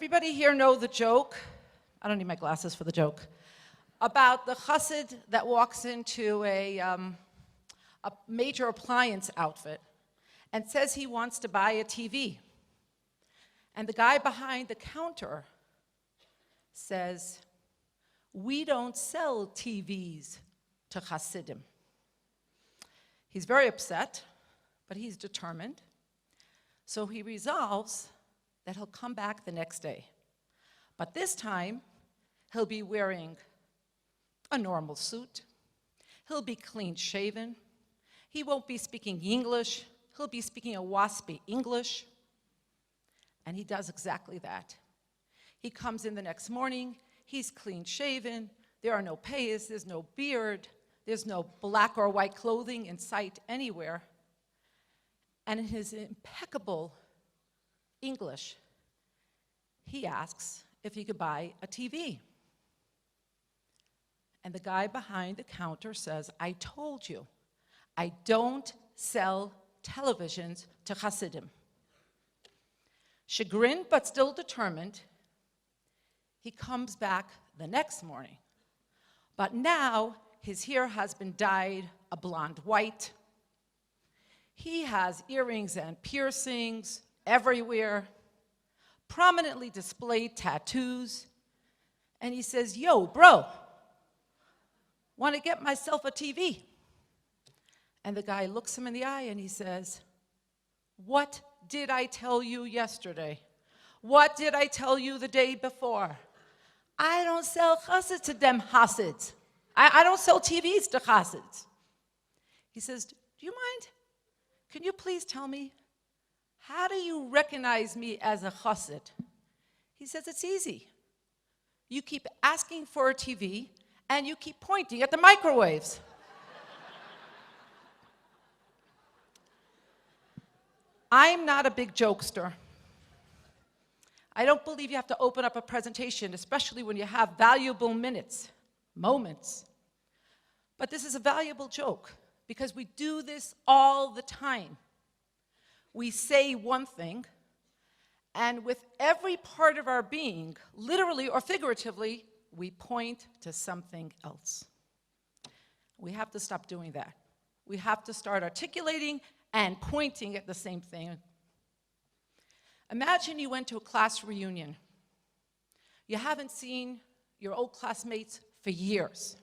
Everybody here know the joke? I don't need my glasses for the joke. About the chassid that walks into a major appliance outfit and says he wants to buy a TV. And the guy behind the counter says, "We don't sell TVs to chassidim." He's very upset, but he's determined. So he resolves that he'll come back the next day. But this time, he'll be wearing a normal suit. He'll be clean-shaven. He won't be speaking English. He'll be speaking a waspy English. And he does exactly that. He comes in the next morning. He's clean-shaven. There are no payas. There's no beard. There's no black or white clothing in sight anywhere. And in his impeccable English, he asks if he could buy a TV. And the guy behind the counter says, "I told you, I don't sell televisions to Hasidim." Chagrined but still determined, he comes back the next morning. But now his hair has been dyed a blonde white. He has earrings and piercings everywhere, prominently displayed tattoos. And he says, "Yo, bro, want to get myself a TV?" And the guy looks him in the eye and he says, "What did I tell you yesterday? What did I tell you the day before? I don't sell chassid to them chassids. I don't sell TVs to chassids." He says, "Do you mind? Can you please tell me, how do you recognize me as a chassid?" He says, "It's easy. You keep asking for a TV and you keep pointing at the microwaves." I'm not a big jokester. I don't believe you have to open up a presentation, especially when you have valuable moments. But this is a valuable joke because we do this all the time. We say one thing, and with every part of our being, literally or figuratively, we point to something else. We have to stop doing that. We have to start articulating and pointing at the same thing. Imagine you went to a class reunion. You haven't seen your old classmates for years.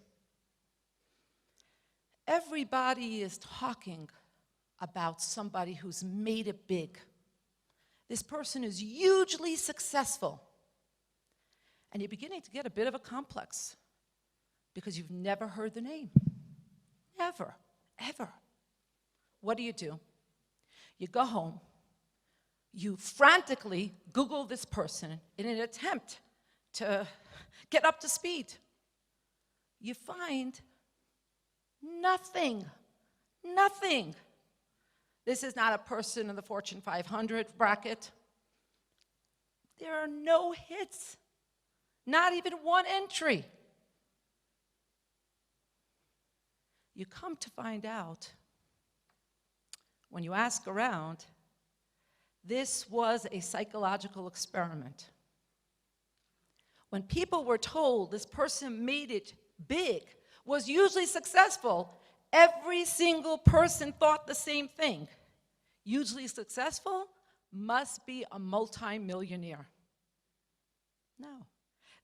Everybody is talking about somebody who's made it big. This person is hugely successful. And you're beginning to get a bit of a complex because you've never heard the name. Never, ever. What do? You go home, you frantically Google this person in an attempt to get up to speed. You find nothing. This is not a person in the Fortune 500 bracket. There are no hits, not even one entry. You come to find out, when you ask around, this was a psychological experiment. When people were told this person made it big, was usually successful, every single person thought the same thing. Usually successful must be a multi-millionaire. No.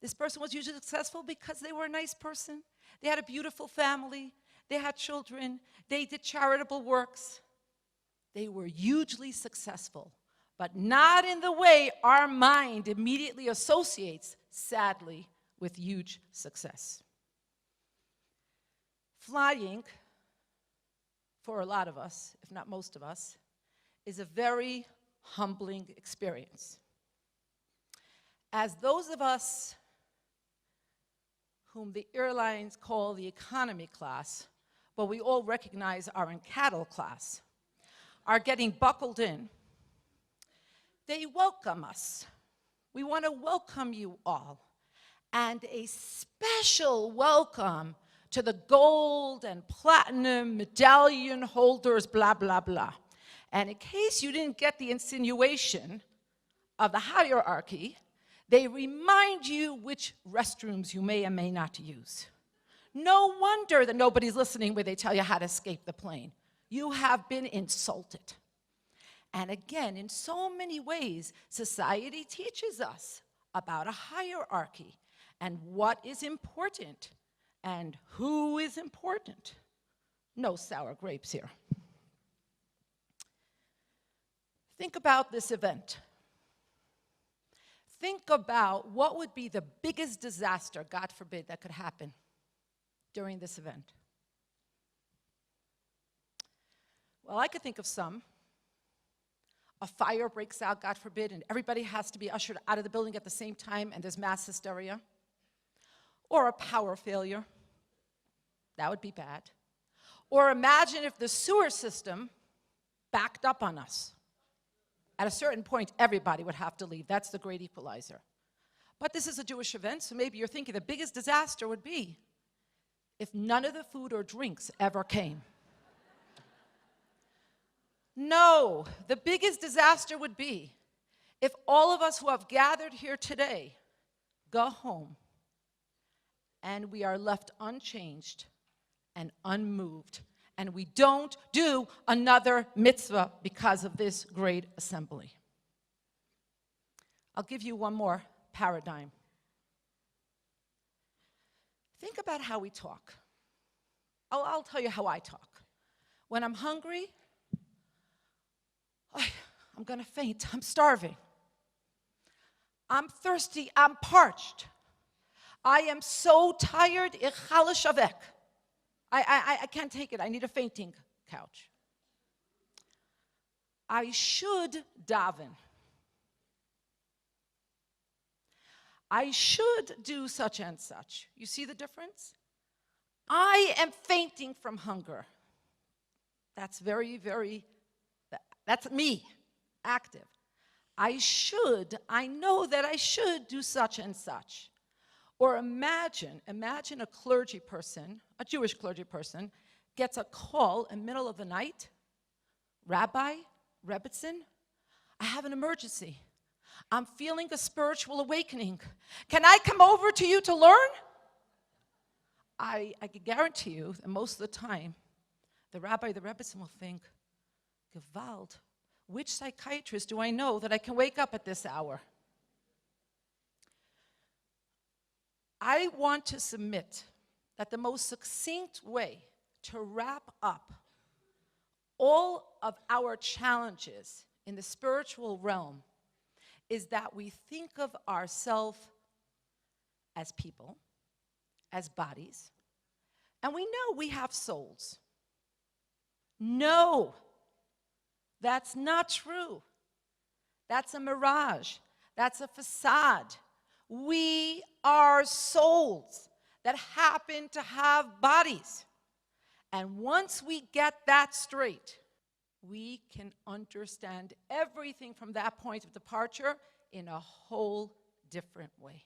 This person was usually successful because they were a nice person. They had a beautiful family. They had children. They did charitable works. They were hugely successful, but not in the way our mind immediately associates, sadly, with huge success. Flying, for a lot of us, if not most of us, is a very humbling experience. As those of us whom the airlines call the economy class, but we all recognize are in cattle class, are getting buckled in, they welcome us. We want to welcome you all. And a special welcome to the gold and platinum medallion holders, blah, blah, blah. And in case you didn't get the insinuation of the hierarchy, They remind you which restrooms you may or may not use. No wonder that nobody's listening when they tell you how to escape the plane. You have been insulted. And again, in so many ways, society teaches us about a hierarchy and what is important and who is important. No sour grapes here. Think about this event. Think about what would be the biggest disaster, God forbid, that could happen during this event. Well, I could think of some. A fire breaks out, God forbid, and everybody has to be ushered out of the building at the same time, and there's mass hysteria. Or a power failure. That would be bad. Or imagine if the sewer system backed up on us. At a certain point, everybody would have to leave. That's the great equalizer. But this is a Jewish event, so maybe you're thinking the biggest disaster would be if none of the food or drinks ever came. No, the biggest disaster would be if all of us who have gathered here today go home and we are left unchanged and unmoved, and we don't do another mitzvah because of this great assembly. I'll give you one more paradigm. Think about how we talk. I'll tell you how I talk. When I'm hungry, I'm gonna faint, I'm starving. I'm thirsty, I'm parched. I am so tired, ich halle shavek. I can't take it, I need a fainting couch. I should daven. I should do such and such. You see the difference? I am fainting from hunger. That's that's me, active. I know that I should do such and such. Or imagine a clergy person, a Jewish clergy person, gets a call in the middle of the night. Rabbi, Rebbitzin, I have an emergency. I'm feeling a spiritual awakening. Can I come over to you to learn? I can guarantee you that most of the time, the rabbi, the Rebbitzin will think, Gewalt, which psychiatrist do I know that I can wake up at this hour? I want to submit that the most succinct way to wrap up all of our challenges in the spiritual realm is that we think of ourselves as people, as bodies, and we know we have souls. No, that's not true. That's a mirage. That's a facade. We are souls that happen to have bodies. And once we get that straight, we can understand everything from that point of departure in a whole different way.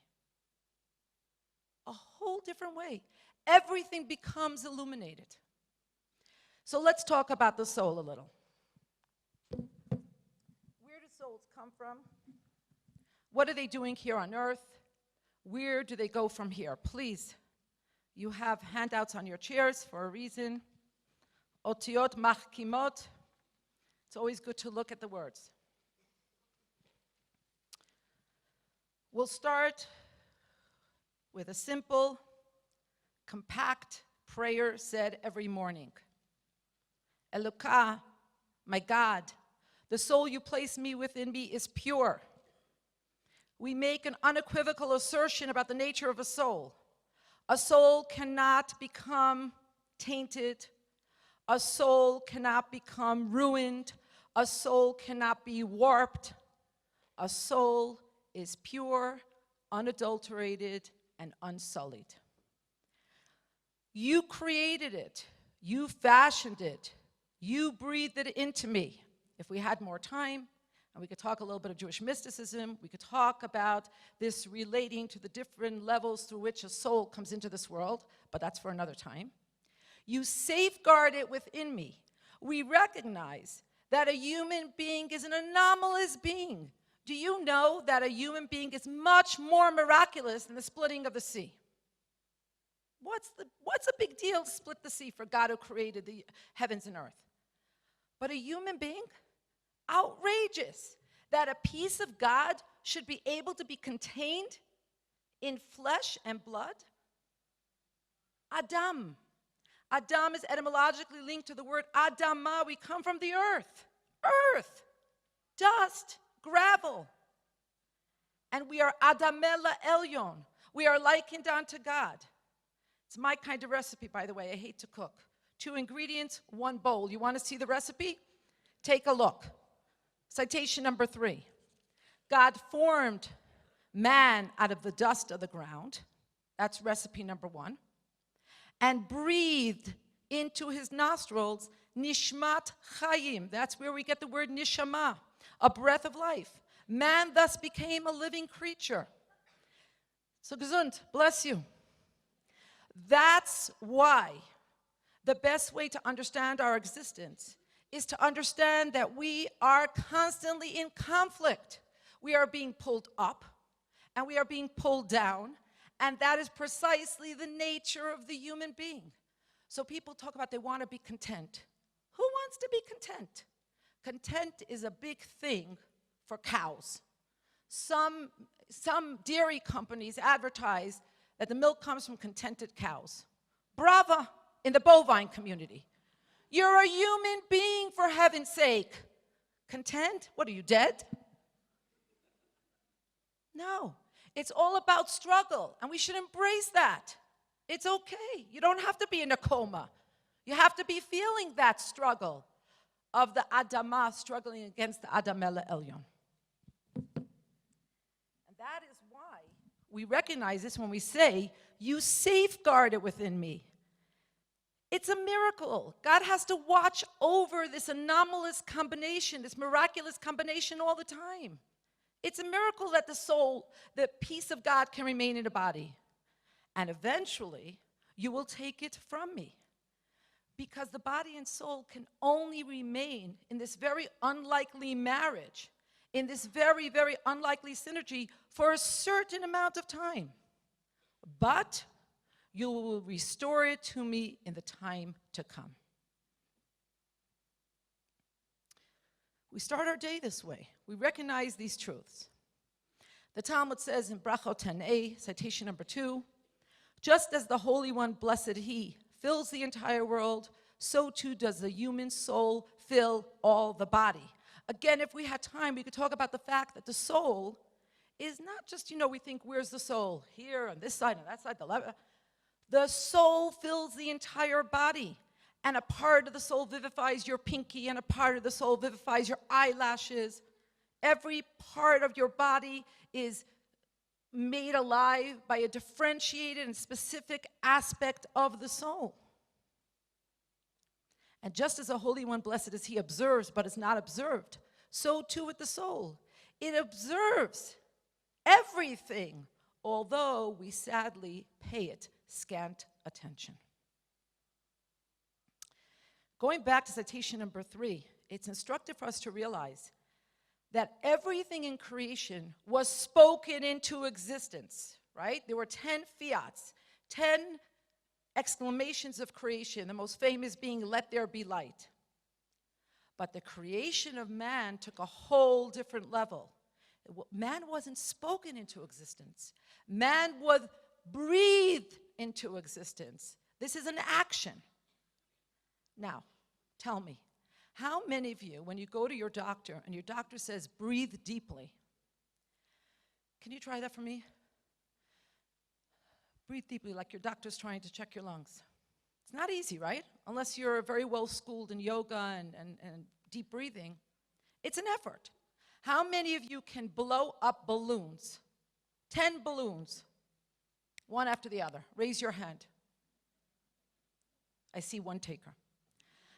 A whole different way. Everything becomes illuminated. So let's talk about the soul a little. Where do souls come from? What are they doing here on earth? Where do they go from here? Please, you have handouts on your chairs for a reason. Otiot machkimot. It's always good to look at the words. We'll start with a simple, compact prayer said every morning. Elokah, my God, the soul you place me within me is pure. We make an unequivocal assertion about the nature of a soul. A soul cannot become tainted. A soul cannot become ruined. A soul cannot be warped. A soul is pure, unadulterated, and unsullied. You created it. You fashioned it. You breathed it into me. If we had more time, and we could talk a little bit of Jewish mysticism, we could talk about this relating to the different levels through which a soul comes into this world, but that's for another time. You safeguard it within me. We recognize that a human being is an anomalous being. Do you know that a human being is much more miraculous than the splitting of the sea? What's a big deal to split the sea for God who created the heavens and earth? But a human being? Outrageous that a piece of God should be able to be contained in flesh and blood? Adam. Adam is etymologically linked to the word Adama. We come from the earth. Earth. Dust. Gravel. And we are Adamela Elyon. We are likened unto God. It's my kind of recipe, by the way. I hate to cook. 2 ingredients, 1 bowl. You want to see the recipe? Take a look. Citation number 3. God formed man out of the dust of the ground. That's recipe number 1. And breathed into his nostrils nishmat chayim. That's where we get the word nishama, a breath of life. Man thus became a living creature. So gesund, bless you. That's why the best way to understand our existence is to understand that we are constantly in conflict. We are being pulled up and we are being pulled down, and that is precisely the nature of the human being. So people talk about they want to be content. Who wants to be content? Content is a big thing for cows. Some dairy companies advertise that the milk comes from contented cows. Brava in the bovine community. You're a human being, for heaven's sake. Content? What are you, dead? No. It's all about struggle, and we should embrace that. It's okay. You don't have to be in a coma. You have to be feeling that struggle of the Adamah struggling against the Adamela Elyon. And that is why we recognize this when we say, you safeguard it within me. It's a miracle. God has to watch over this anomalous combination, this miraculous combination all the time. It's a miracle that the soul, the peace of God, can remain in a body. And eventually, you will take it from me. Because the body and soul can only remain in this very unlikely marriage, in this very, very unlikely synergy for a certain amount of time. But you will restore it to me in the time to come. We start our day this way. We recognize these truths. The Talmud says in Brachot 10a, citation number 2, just as the Holy One, blessed He, fills the entire world, so too does the human soul fill all the body. Again, if we had time, we could talk about the fact that the soul is not just, we think, where's the soul? Here, on this side, on that side, the left. The soul fills the entire body. And a part of the soul vivifies your pinky, and a part of the soul vivifies your eyelashes. Every part of your body is made alive by a differentiated and specific aspect of the soul. And just as the Holy One, blessed is He, observes but is not observed, so too with the soul. It observes everything, although we sadly pay it scant attention. Going back to citation number 3, it's instructive for us to realize that everything in creation was spoken into existence, right? There were 10 fiats, 10 exclamations of creation, the most famous being, let there be light. But the creation of man took a whole different level. Man wasn't spoken into existence. Man was breathed into existence. This is an action. Now, tell me, how many of you, when you go to your doctor and your doctor says, breathe deeply, can you try that for me? Breathe deeply, like your doctor's trying to check your lungs. It's not easy, right? Unless you're very well schooled in yoga and deep breathing. It's an effort. How many of you can blow up balloons? 10 balloons, one after the other. Raise your hand. I see one taker.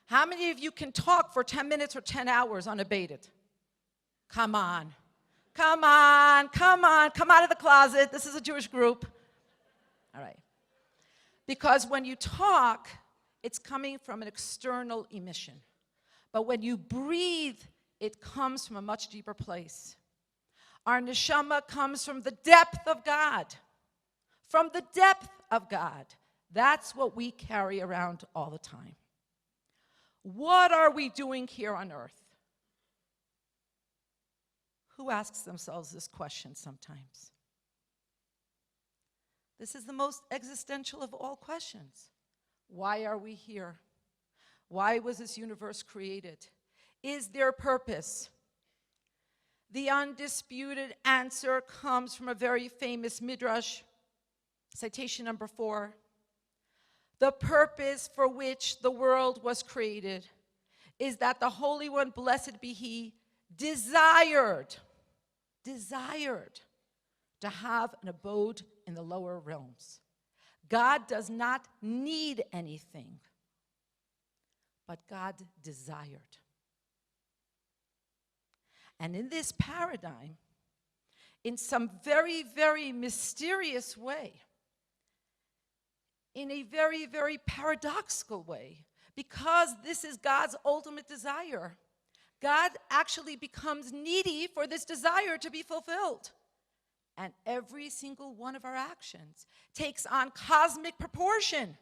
How many of you can talk for 10 minutes or 10 hours unabated? Come on. Come on, come on, come out of the closet. This is a Jewish group. All right. Because when you talk, it's coming from an external emission. But when you breathe, it comes from a much deeper place. Our neshama comes from the depth of God. From the depth of God. That's what we carry around all the time. What are we doing here on earth? Who asks themselves this question sometimes? This is the most existential of all questions. Why are we here? Why was this universe created? Is there purpose? The undisputed answer comes from a very famous midrash, citation number 4. The purpose for which the world was created is that the Holy One, blessed be He, desired to have an abode in the lower realms. God does not need anything, but God desired. And in this paradigm, in some very, very mysterious way, in a very, very paradoxical way, because this is God's ultimate desire, God actually becomes needy for this desire to be fulfilled. And every single one of our actions takes on cosmic proportion.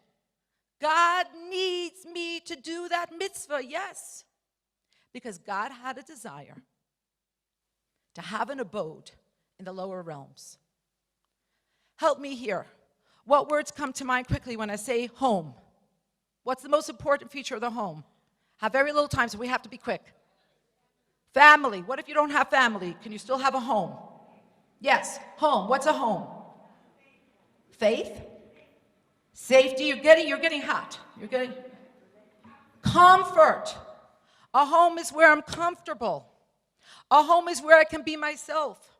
God needs me to do that mitzvah, yes. Because God had a desire to have an abode in the lower realms. Help me here. What words come to mind quickly when I say home? What's the most important feature of the home? Have very little time, so we have to be quick. Family. What if you don't have family? Can you still have a home? Yes, home. What's a home? Faith. Safety. You're getting hot. You're getting comfort. A home is where I'm comfortable. A home is where I can be myself.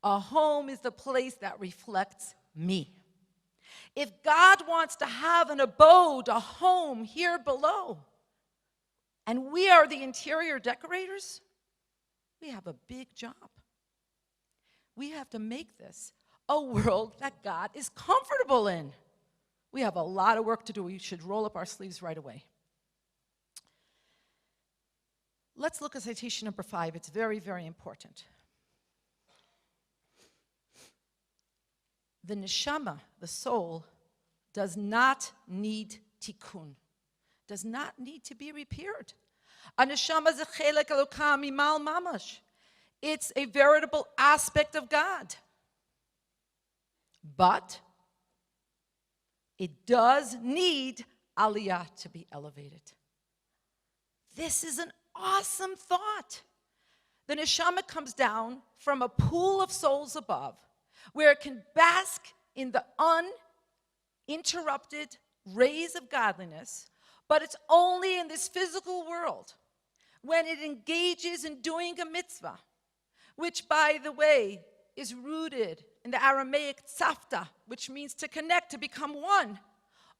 A home is the place that reflects me. If God wants to have an abode, a home here below, and we are the interior decorators, we have a big job. We have to make this a world that God is comfortable in. We have a lot of work to do. We should roll up our sleeves right away. Let's look at citation number 5. It's very, very important. The neshama, the soul, does not need tikkun, does not need to be repaired. A neshama ze chelek elokah mimal mamash. It's a veritable aspect of God. But it does need aliyah to be elevated. This is an awesome thought. The neshama comes down from a pool of souls above, where it can bask in the uninterrupted rays of godliness, but it's only in this physical world when it engages in doing a mitzvah, which, by the way, is rooted in the Aramaic tzafta, which means to connect, to become one.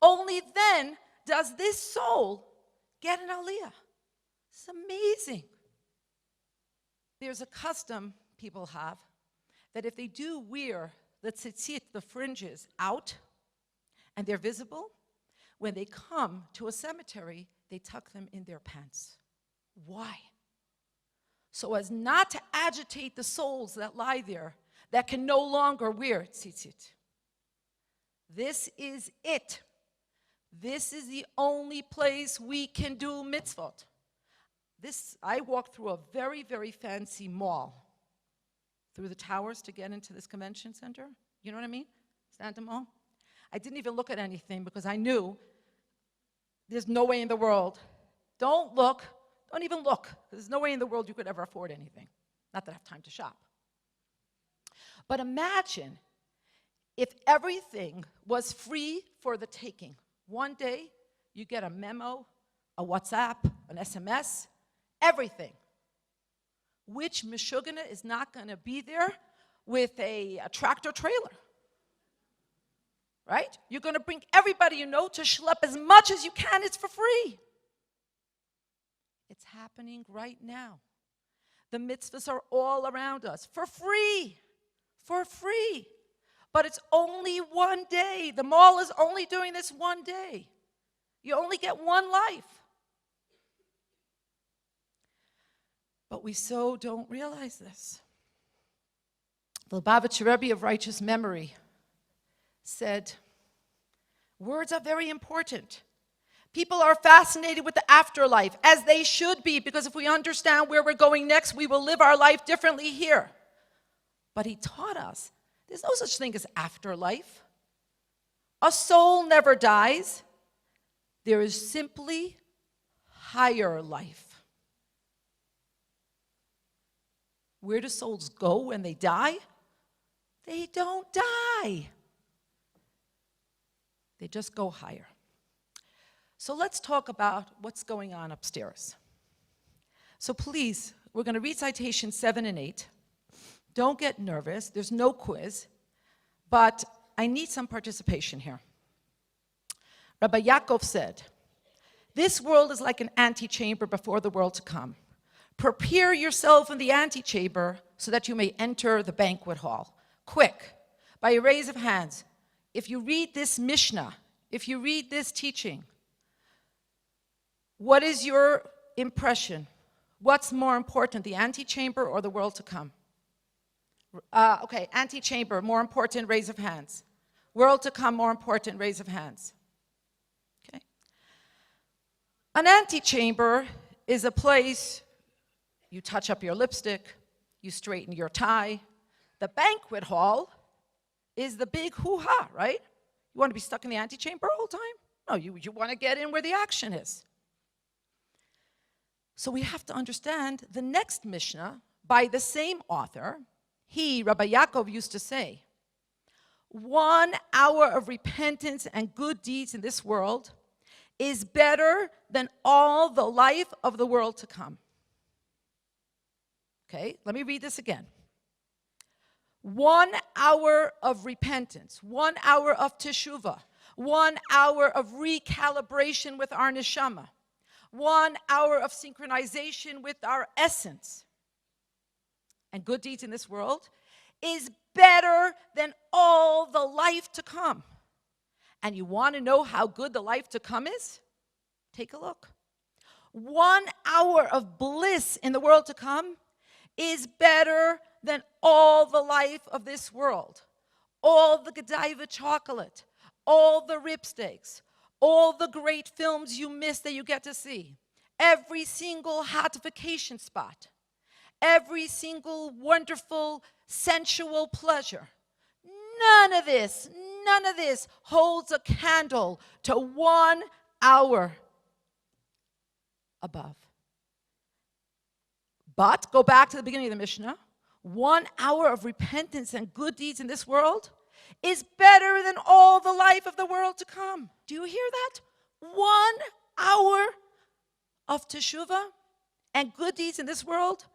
Only then does this soul get an aliyah. It's amazing. There's a custom people have that if they do wear the tzitzit, the fringes, out, and they're visible, when they come to a cemetery, they tuck them in their pants. Why? So as not to agitate the souls that lie there that can no longer wear tzitzit. This is it. This is the only place we can do mitzvot. I walked through a very, very fancy mall, through the towers to get into this convention center. You know what I mean? Stand Mall. I didn't even look at anything because I knew there's no way in the world. Don't look. Don't even look. There's no way in the world you could ever afford anything. Not that I have time to shop. But imagine if everything was free for the taking. One day, you get a memo, a WhatsApp, an SMS, everything. Which Meshugana is not going to be there with a tractor trailer? Right? You're going to bring everybody you know to schlep as much as you can. It's for free. It's happening right now. The mitzvahs are all around us for free. For free. But it's only one day. The mall is only doing this one day. You only get one life. But we so don't realize this. The Lubavitcher Rebbe of righteous memory said, words are very important. People are fascinated with the afterlife, as they should be, because if we understand where we're going next, we will live our life differently here. But he taught us there's no such thing as afterlife. A soul never dies. There is simply higher life. Where do souls go when they die? They don't die. They just go higher. So let's talk about what's going on upstairs. So please, we're going to read citations 7 and 8. Don't get nervous. There's no quiz. But I need some participation here. Rabbi Yaakov said, this world is like an antechamber before the world to come. Prepare yourself in the antechamber so that you may enter the banquet hall. Quick, by a raise of hands, if you read this Mishnah, if you read this teaching, what is your impression? What's more important, the antechamber or the world to come? Okay, antechamber, more important, raise of hands. World to come, more important, raise of hands. Okay. An antechamber is a place you touch up your lipstick, you straighten your tie. The banquet hall is the big hoo-ha, right? You want to be stuck in the antechamber all the time? No, you want to get in where the action is. So we have to understand the next Mishnah by the same author. He, Rabbi Yaakov, used to say, 1 hour of repentance and good deeds in this world is better than all the life of the world to come. Okay, let me read this again. 1 hour of repentance, 1 hour of teshuvah, 1 hour of recalibration with our neshama, 1 hour of synchronization with our essence, and good deeds in this world is better than all the life to come. And you want to know how good the life to come is? Take a look. 1 hour of bliss in the world to come is better than all the life of this world. All the Godiva chocolate, all the ribsteaks, all the great films you miss that you get to see, every single hatification spot, every single wonderful sensual pleasure. None of this holds a candle to 1 hour above. But go back to the beginning of the Mishnah. 1 hour of repentance and good deeds in this world is better than all the life of the world to come. Do you hear that? 1 hour of teshuvah and good deeds in this world,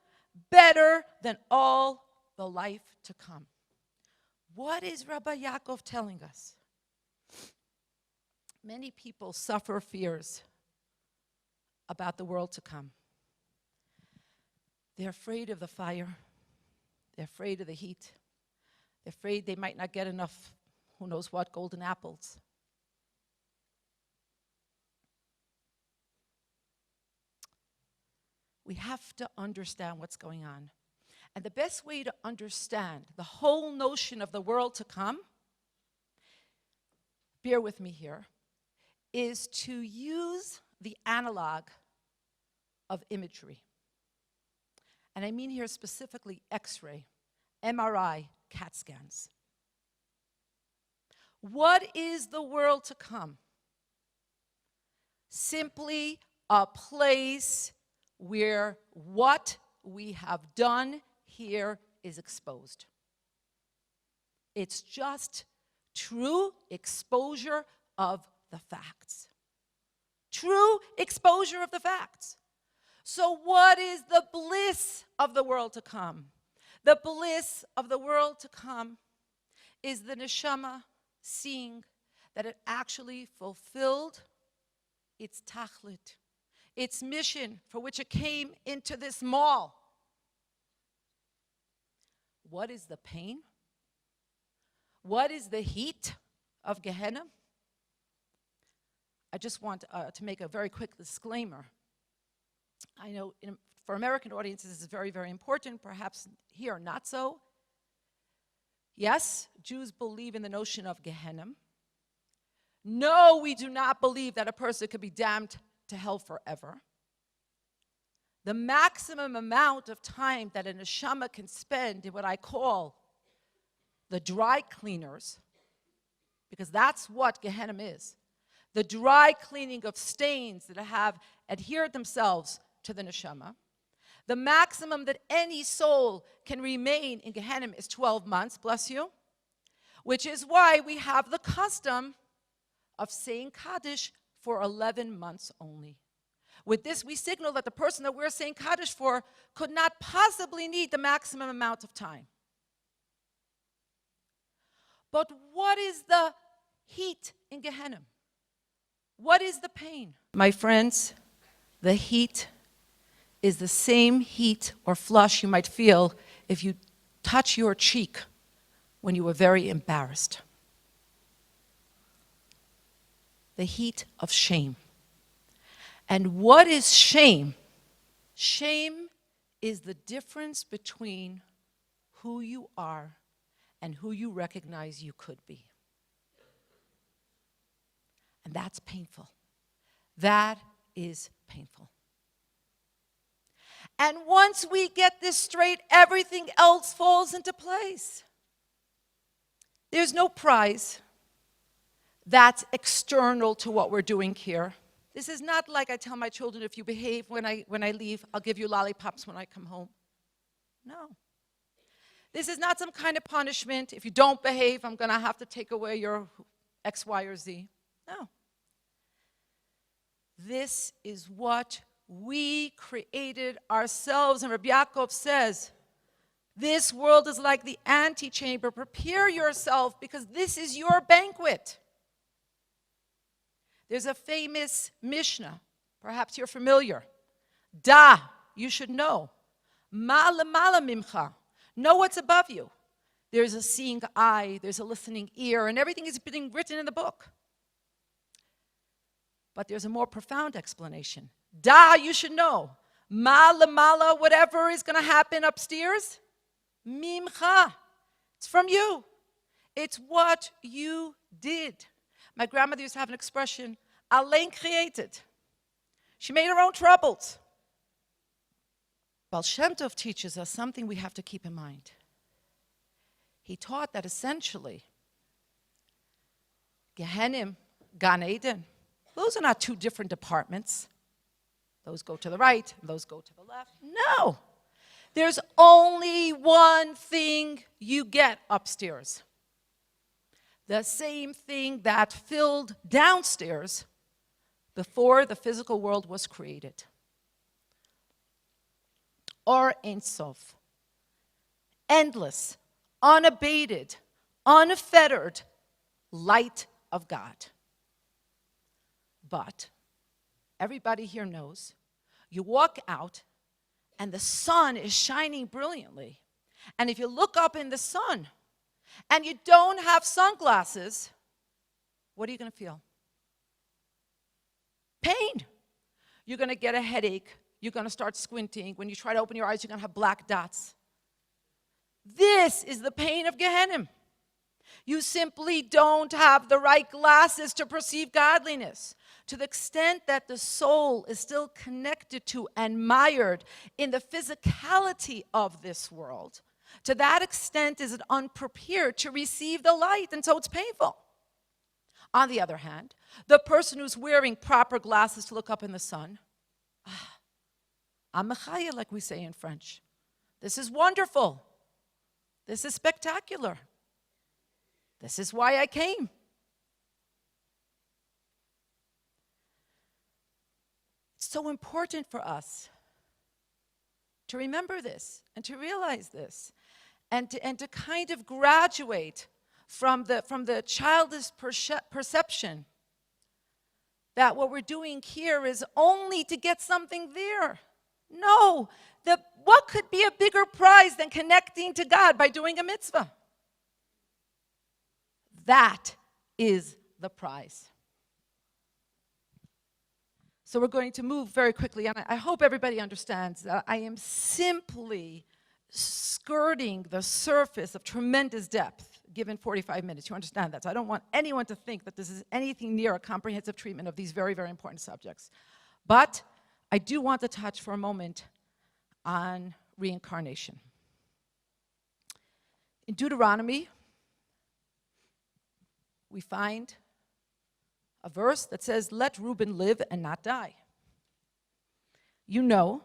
better than all the life to come. What is Rabbi Yaakov telling us? Many people suffer fears about the world to come. They're afraid of the fire. They're afraid of the heat. They're afraid they might not get enough, who knows what, golden apples. We have to understand what's going on. And the best way to understand the whole notion of the world to come, bear with me here, is to use the analog of imagery. And I mean here specifically X-ray, MRI, CAT scans. What is the world to come? Simply a place where what we have done here is exposed. It's just true exposure of the facts. True exposure of the facts. So what is the bliss of the world to come? The bliss of the world to come is the neshama seeing that it actually fulfilled its tachlit, its mission for which it came into this mall. What is the pain? What is the heat of Gehenna? I just want to make a very quick disclaimer. I know for American audiences this is very, very important, perhaps here not so. Yes, Jews believe in the notion of Gehenna. No, we do not believe that a person could be damned to hell forever. The maximum amount of time that a neshama can spend in what I call the dry cleaners, because that's what Gehenna is, the dry cleaning of stains that have adhered themselves to the neshama. The maximum that any soul can remain in Gehenna is 12 months, bless you, which is why we have the custom of saying Kaddish for 11 months only. With this, we signal that the person that we're saying Kaddish for could not possibly need the maximum amount of time. But what is the heat in Gehenna? What is the pain? My friends, the heat is the same heat or flush you might feel if you touch your cheek when you were very embarrassed. The heat of shame. And what is shame? Shame is the difference between who you are and who you recognize you could be. And that's painful. That is painful. And once we get this straight, everything else falls into place. There's no prize that's external to what we're doing here. This is not like I tell my children, if you behave when I leave, I'll give you lollipops when I come home. No. This is not some kind of punishment. If you don't behave, I'm going to have to take away your X, Y, or Z. No. This is what we created ourselves. And Rabbi Yaakov says, this world is like the antechamber. Prepare yourself because this is your banquet. There's a famous Mishnah. Perhaps you're familiar. Da, you should know. Ma lemala mimcha. Know what's above you. There's a seeing eye, there's a listening ear, and everything is being written in the book. But there's a more profound explanation. Da, you should know. Ma lemala, whatever is going to happen upstairs, mimcha. It's from you. It's what you did. My grandmother used to have an expression, Alain created. She made her own troubles. Baal Shem Tov teaches us something we have to keep in mind. He taught that essentially, Gehenim, Gan Eden, those are not two different departments. Those go to the right, and those go to the left. No. There's only one thing you get upstairs. The same thing that filled downstairs before the physical world was created. Or Ein Sof. Endless, unabated, unfettered light of God. But everybody here knows, you walk out and the sun is shining brilliantly. And if you look up in the sun and you don't have sunglasses, what are you going to feel? Pain. You're going to get a headache. You're going to start squinting. When you try to open your eyes, you're going to have black dots. This is the pain of Gehenna. You simply don't have the right glasses to perceive godliness. To the extent that the soul is still connected to and mired in the physicality of this world, to that extent is it unprepared to receive the light, and so it's painful. On the other hand, the person who's wearing proper glasses to look up in the sun, amechaya, like we say in French. This is wonderful. This is spectacular. This is why I came. It's so important for us to remember this and to realize this and to kind of graduate from the childish perception that what we're doing here is only to get something there. No, what could be a bigger prize than connecting to God by doing a mitzvah? That is the prize. So we're going to move very quickly, and I hope everybody understands that I am simply skirting the surface of tremendous depth. given 45 minutes. You understand that? So I don't want anyone to think that this is anything near a comprehensive treatment of these very, very important subjects. But I do want to touch for a moment on reincarnation. In Deuteronomy, we find a verse that says, "Let Reuben live and not die." You know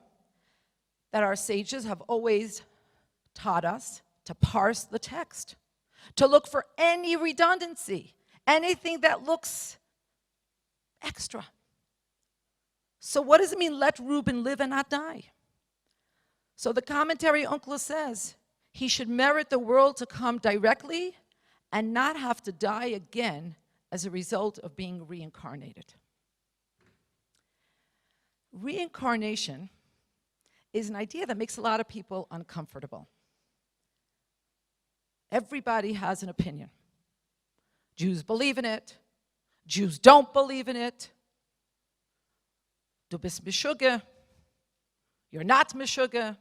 that our sages have always taught us to parse the text, to look for any redundancy, anything that looks extra. So what does it mean, let Reuben live and not die? So the commentary Unkla says, he should merit the world to come directly and not have to die again as a result of being reincarnated. Reincarnation is an idea that makes a lot of people uncomfortable. Everybody has an opinion. Jews believe in it. Jews don't believe in it. Du bist Meshuggah. You're not Meshuggah.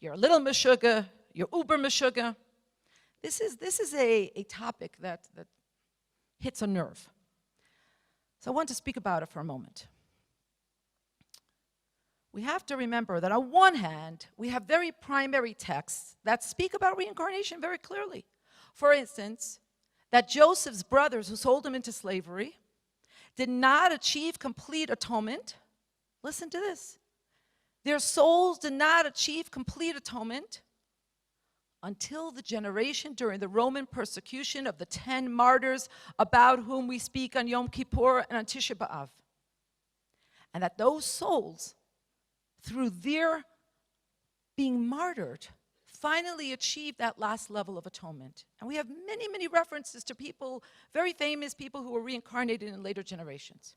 You're a little Meshuggah. You're uber Meshuggah. This is a topic that hits a nerve. So I want to speak about it for a moment. We have to remember that on one hand, we have very primary texts that speak about reincarnation very clearly. For instance, that Joseph's brothers who sold him into slavery did not achieve complete atonement. Listen to this. Their souls did not achieve complete atonement until the generation during the Roman persecution of the 10 martyrs about whom we speak on Yom Kippur and on Tisha B'Av. And that those souls, through their being martyred, finally achieved that last level of atonement. And we have many, many references to people, very famous people who were reincarnated in later generations.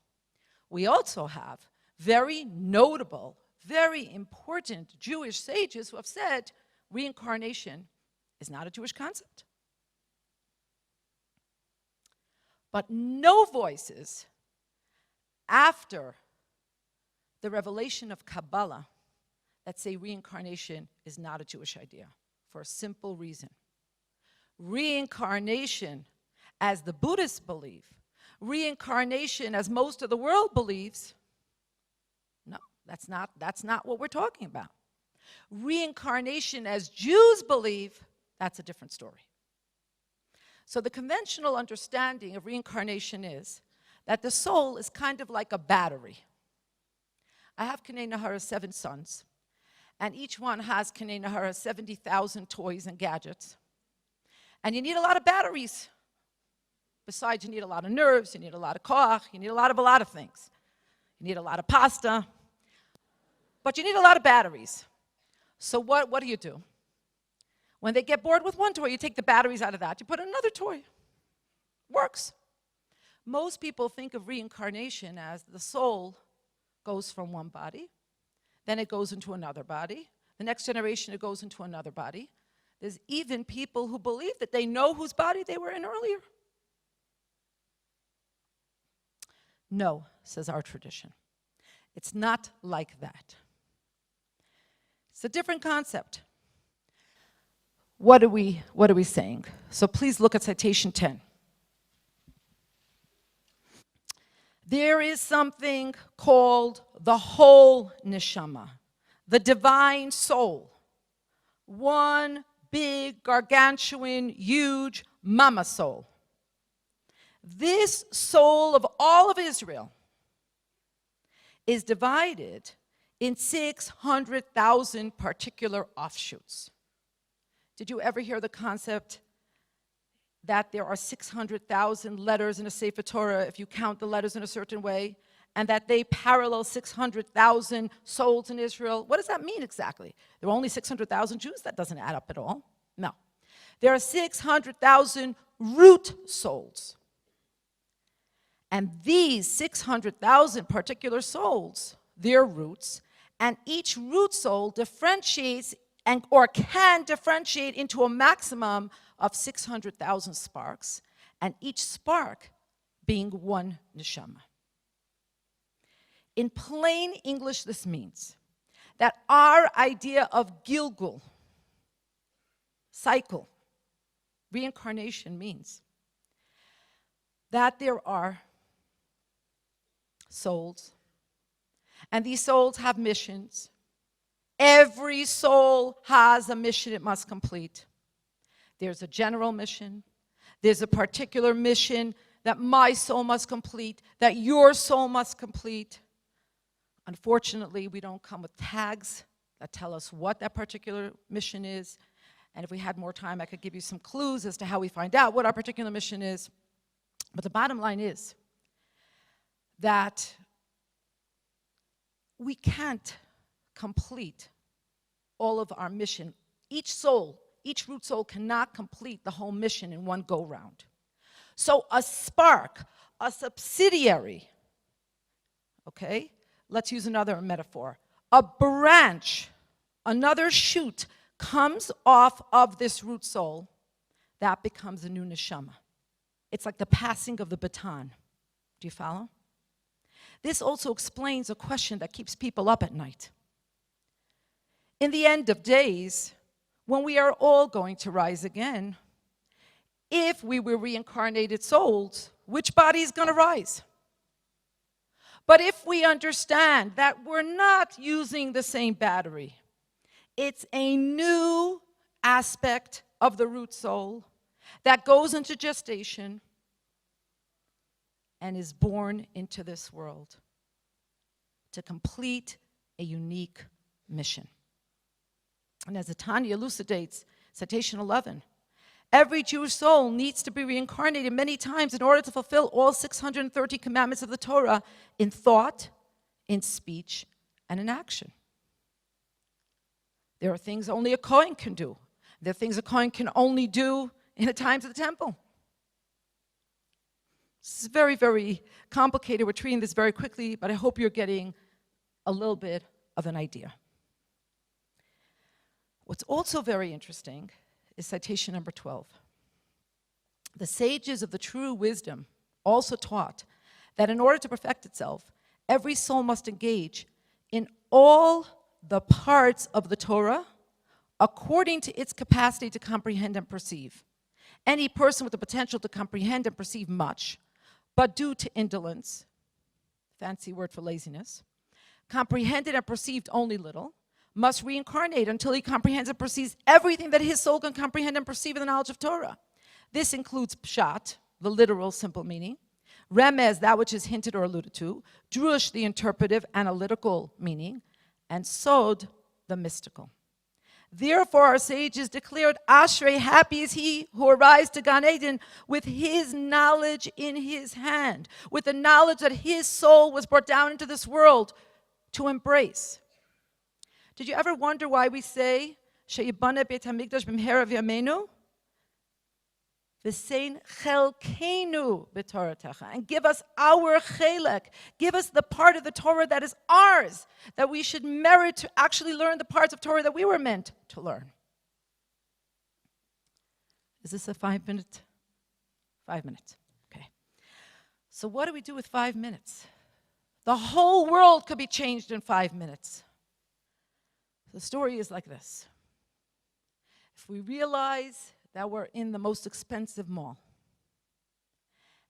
We also have very notable, very important Jewish sages who have said reincarnation is not a Jewish concept. But no voices after the revelation of Kabbalah that say reincarnation is not a Jewish idea, for a simple reason. Reincarnation, as the Buddhists believe, reincarnation as most of the world believes, no, that's not what we're talking about. Reincarnation as Jews believe, that's a different story. So the conventional understanding of reincarnation is that the soul is kind of like a battery. I have Kanei Nahara's 7 sons, and each one has Kanei Nahara's 70,000 toys and gadgets. And you need a lot of batteries. Besides, you need a lot of nerves, you need a lot of koach, you need a lot of things. You need a lot of pasta, but you need a lot of batteries. So what do you do? When they get bored with one toy, you take the batteries out of that, you put in another toy. Works. Most people think of reincarnation as the soul goes from one body, then it goes into another body. The next generation, it goes into another body. There's even people who believe that they know whose body they were in earlier. No, says our tradition. It's not like that. It's a different concept. What are we saying? So please look at citation 10. There is something called the whole neshama, the divine soul. One big, gargantuan, huge mama soul. This soul of all of Israel is divided in 600,000 particular offshoots. Did you ever hear the concept that there are 600,000 letters in a Sefer Torah if you count the letters in a certain way, and that they parallel 600,000 souls in Israel? What does that mean exactly? There are only 600,000 Jews? That doesn't add up at all. No. There are 600,000 root souls. And these 600,000 particular souls, their roots, and each root soul differentiates or can differentiate into a maximum of 600,000 sparks, and each spark being one neshama. In plain English, this means that our idea of Gilgul, cycle, Reincarnation means that there are souls, and these souls have missions. Every soul has a mission it must complete. There's a general mission. There's a particular mission that my soul must complete, that your soul must complete. Unfortunately, we don't come with tags that tell us what that particular mission is. And if we had more time, I could give you some clues as to how we find out what our particular mission is. But the bottom line is that we can't complete all of our mission. Each soul, each root soul cannot complete the whole mission in one go-round. So a spark, a subsidiary, okay? Let's use another metaphor. A branch, another shoot comes off of this root soul. That becomes a new neshama. It's like the passing of the baton. Do you follow? This also explains a question that keeps people up at night. In the end of days, when we are all going to rise again, if we were reincarnated souls, which body is going to rise? But if we understand that we're not using the same battery, it's a new aspect of the root soul that goes into gestation and is born into this world to complete a unique mission. And as the Tanya elucidates, citation 11, every Jewish soul needs to be reincarnated many times in order to fulfill all 630 commandments of the Torah in thought, in speech, and in action. There are things only a Kohen can do. There are things a Kohen can only do in the times of the temple. This is very, very complicated. We're treating this very quickly, but I hope you're getting a little bit of an idea. What's also very interesting is citation number 12. The sages of the true wisdom also taught that in order to perfect itself, every soul must engage in all the parts of the Torah according to its capacity to comprehend and perceive. Any person with the potential to comprehend and perceive much, but due to indolence, fancy word for laziness, comprehended and perceived only little, must reincarnate until he comprehends and perceives everything that his soul can comprehend and perceive in the knowledge of Torah. This includes pshat, the literal simple meaning, remez, that which is hinted or alluded to, drush, the interpretive, analytical meaning, and sod, the mystical. Therefore, our sages declared, Ashrei, happy is he who arrives to Gan Eden with his knowledge in his hand, with the knowledge that his soul was brought down into this world to embrace. Did you ever wonder why we say, Sheyibane Beit HaMikdash b'mhera v'yameinu? V'sein chelkeinu b'toratecha, and give us our chelek, give us the part of the Torah that is ours, that we should merit to actually learn the parts of Torah that we were meant to learn. Is this a 5 minute? 5 minutes, okay. So what do we do with 5 minutes? The whole world could be changed in 5 minutes. The story is like this. If we realize that we're in the most expensive mall,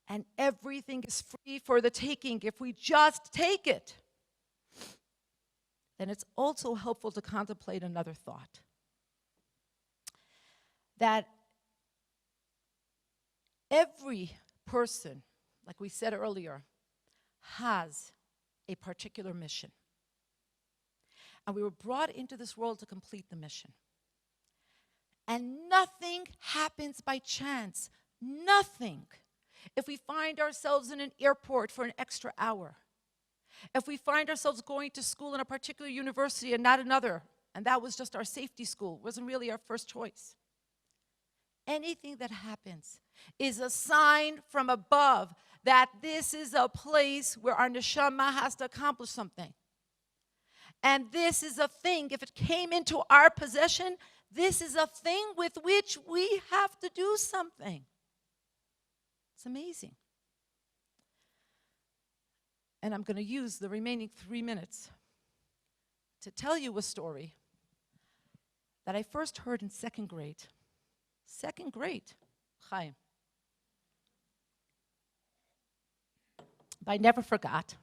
and everything is free for the taking if we just take it, then it's also helpful to contemplate another thought. That every person, like we said earlier, has a particular mission. And we were brought into this world to complete the mission. And nothing happens by chance. Nothing. If we find ourselves in an airport for an extra hour, if we find ourselves going to school in a particular university and not another, and that was just our safety school, wasn't really our first choice. Anything that happens is a sign from above that this is a place where our neshama has to accomplish something. And this is a thing, if it came into our possession, this is a thing with which we have to do something. It's amazing. And I'm going to use the remaining 3 minutes to tell you a story that I first heard in second grade. Second grade. Chaim. But I never forgot,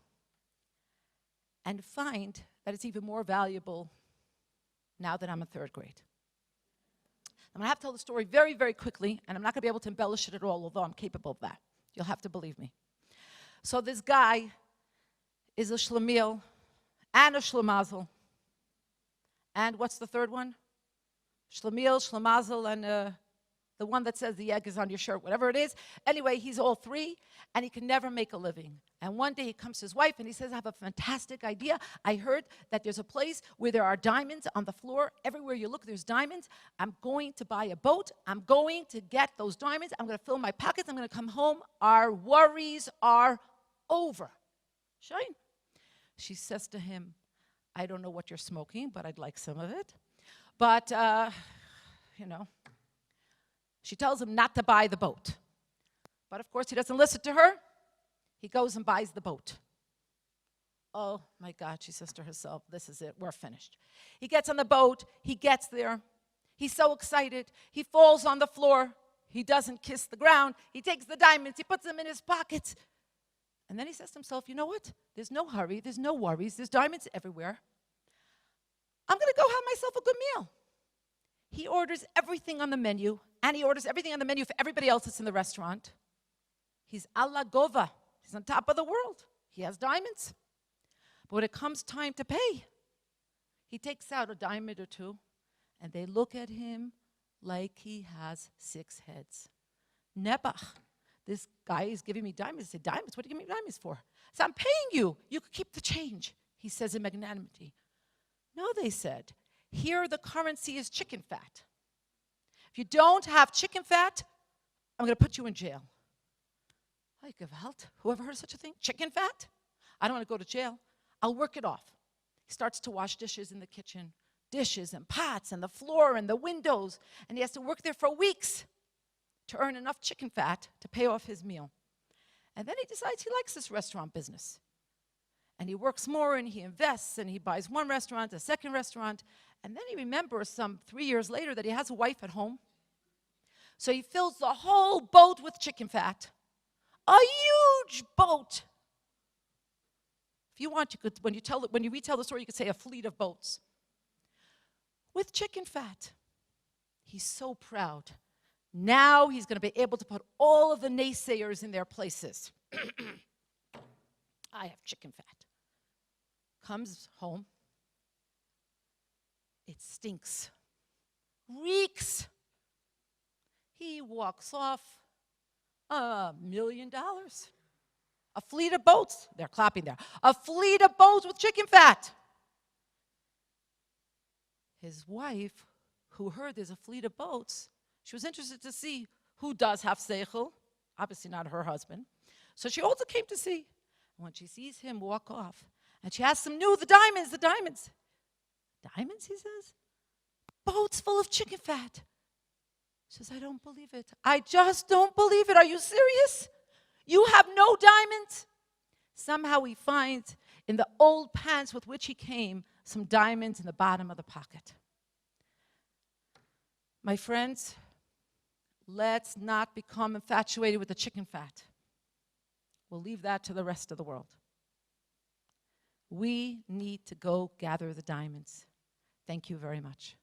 and find that it's even more valuable now that I'm in third grade. I'm going to have to tell the story very, very quickly, and I'm not going to be able to embellish it at all, although I'm capable of that. You'll have to believe me. So this guy is a shlemiel and a shlemazel. And what's the third one? Shlemiel, shlemazel, and the one that says the egg is on your shirt, whatever it is. Anyway, he's all three, and he can never make a living. And one day he comes to his wife, and he says, I have a fantastic idea. I heard that there's a place where there are diamonds on the floor. Everywhere you look, there's diamonds. I'm going to buy a boat. I'm going to get those diamonds. I'm going to fill my pockets. I'm going to come home. Our worries are over. Shine. She says to him, I don't know what you're smoking, but I'd like some of it. But, she tells him not to buy the boat. But of course, he doesn't listen to her. He goes and buys the boat. Oh my God, she says to herself, this is it, we're finished. He gets on the boat, he gets there. He's so excited. He falls on the floor. He doesn't kiss the ground. He takes the diamonds, he puts them in his pockets. And then he says to himself, you know what? There's no hurry, there's no worries, there's diamonds everywhere. I'm going to go have myself a good meal. He orders everything on the menu, and he orders everything on the menu for everybody else that's in the restaurant. He's a la gova. He's on top of the world. He has diamonds. But when it comes time to pay, he takes out a diamond or two, and they look at him like he has 6 heads. Nebach, this guy is giving me diamonds. I said, diamonds? What do you give me diamonds for? I said, I'm paying you. You could keep the change, he says in magnanimity. No, they said, here the currency is chicken fat. If you don't have chicken fat, I'm going to put you in jail. Like Gewalt, whoever heard of such a thing? Chicken fat? I don't want to go to jail. I'll work it off. He starts to wash dishes in the kitchen, dishes and pots and the floor and the windows, and he has to work there for weeks to earn enough chicken fat to pay off his meal. And then he decides he likes this restaurant business. And he works more and he invests and he buys one restaurant, a second restaurant, and then he remembers some 3 years later that he has a wife at home. So he fills the whole boat with chicken fat. A huge boat. If you want, you could, when you retell the story, you could say a fleet of boats. With chicken fat. He's so proud. Now he's going to be able to put all of the naysayers in their places. I have chicken fat. Comes home. It stinks. Reeks. He walks off. $1 million. A fleet of boats. They're clapping there. A fleet of boats with chicken fat. His wife, who heard there's a fleet of boats, she was interested to see who does have seichel. Obviously not her husband. So she also came to see. And when she sees him walk off, and she asks him, the diamonds. Diamonds, he says? Boats full of chicken fat. She says, I don't believe it. I just don't believe it. Are you serious? You have no diamonds? Somehow he finds in the old pants with which he came some diamonds in the bottom of the pocket. My friends, let's not become infatuated with the chicken fat. We'll leave that to the rest of the world. We need to go gather the diamonds. Thank you very much.